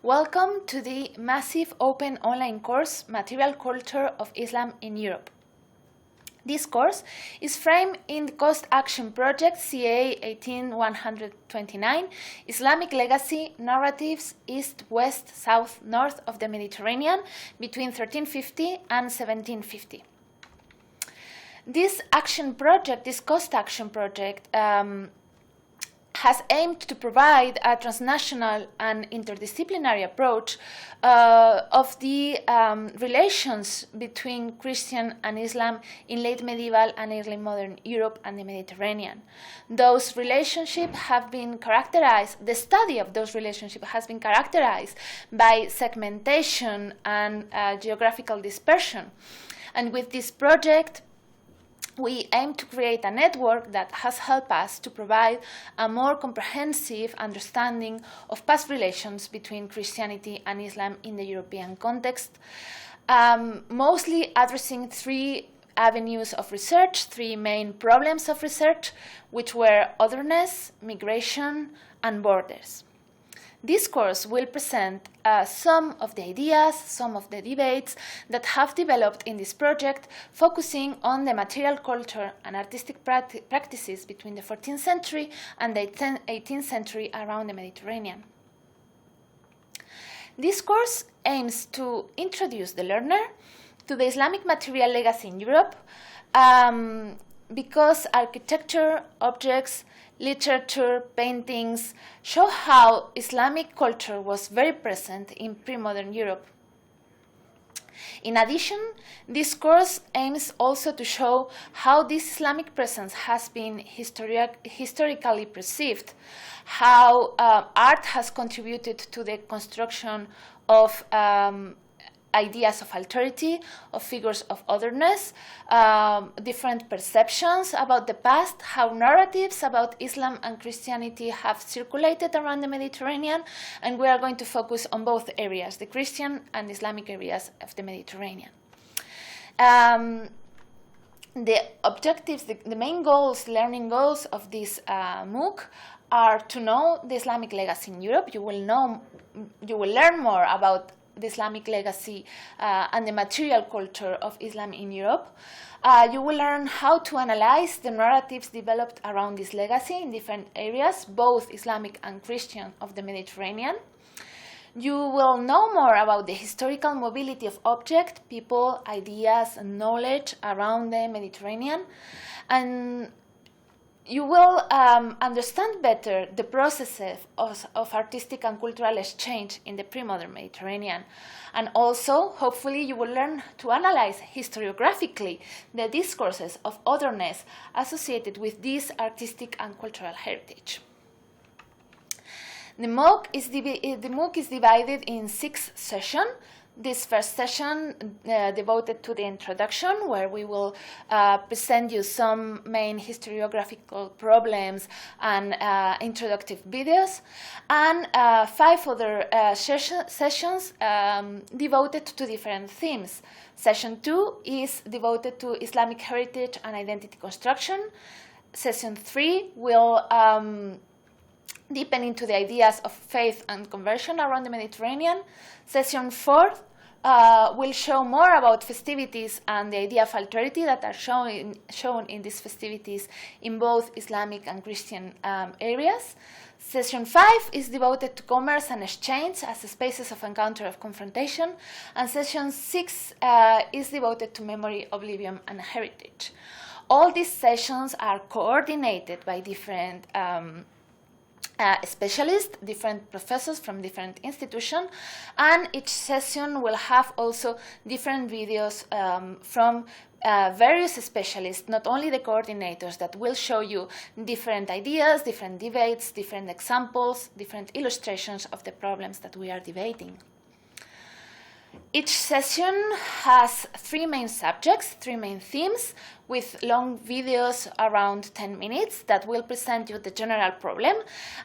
Welcome to the massive open online course, Material Culture of Islam in Europe. This course is framed in the Cost Action Project CA 18129, Islamic Legacy, Narratives, East, West, South, North of the Mediterranean between 1350 and 1750. This Cost Action Project, has aimed to provide a transnational and interdisciplinary approach of the relations between Christian and Islam in late medieval and early modern Europe and the Mediterranean. Those relationships have been characterized, the study of those relationships has been characterized by segmentation and geographical dispersion. And with this project, we aim to create a network that has helped us to provide a more comprehensive understanding of past relations between Christianity and Islam in the European context, mostly addressing three avenues of research, three main problems of research, which were otherness, migration, and borders. This course will present some of the ideas, some of the debates that have developed in this project, focusing on the material culture and artistic practices between the 14th century and the 18th century around the Mediterranean. This course aims to introduce the learner to the Islamic material legacy in Europe, because architecture, objects, literature, paintings show how Islamic culture was very present in pre-modern Europe. In addition, this course aims also to show how this Islamic presence has been historically perceived, how art has contributed to the construction of ideas of alterity, of figures of otherness, different perceptions about the past, how narratives about Islam and Christianity have circulated around the Mediterranean, and we are going to focus on both areas, the Christian and Islamic areas of the Mediterranean. The objectives, the main goals, learning goals of this MOOC are to know the Islamic legacy in Europe. You will learn more about the Islamic legacy and the material culture of Islam in Europe. You will learn how to analyze the narratives developed around this legacy in different areas, both Islamic and Christian, of the Mediterranean. You will know more about the historical mobility of objects, people, ideas, and knowledge around the Mediterranean. And you will understand better the processes of artistic and cultural exchange in the pre-modern Mediterranean. And also, hopefully, you will learn to analyze historiographically the discourses of otherness associated with this artistic and cultural heritage. The MOOC is divided in 6 sessions. This first session devoted to the introduction, where we will present you some main historiographical problems and introductive videos, and 5 other sessions devoted to different themes. Session 2 is devoted to Islamic heritage and identity construction. Session 3 will deepen into the ideas of faith and conversion around the Mediterranean. Session 4 will show more about festivities and the idea of alterity that are shown in these festivities in both Islamic and Christian areas. Session 5 is devoted to commerce and exchange as spaces of encounter of confrontation. And Session 6 is devoted to memory, oblivion, and heritage. All these sessions are coordinated by different specialists, different professors from different institutions, and each session will have also different videos from various specialists, not only the coordinators, that will show you different ideas, different debates, different examples, different illustrations of the problems that we are debating. Each session has 3 main subjects, 3 main themes, with long videos around 10 minutes that will present you the general problem,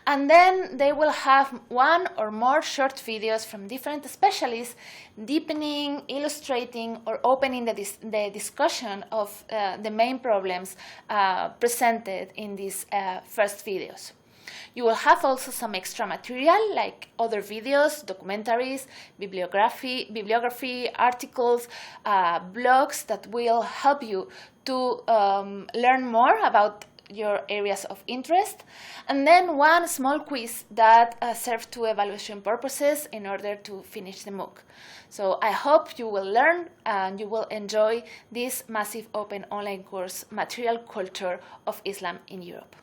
and then they will have 1 or more short videos from different specialists deepening, illustrating, or opening the discussion of the main problems presented in these first videos. You will have also some extra material like other videos, documentaries, bibliography, articles, blogs that will help you to learn more about your areas of interest, and then 1 small quiz that serves to evaluation purposes in order to finish the MOOC. So I hope you will learn and you will enjoy this massive open online course, Material Culture of Islam in Europe.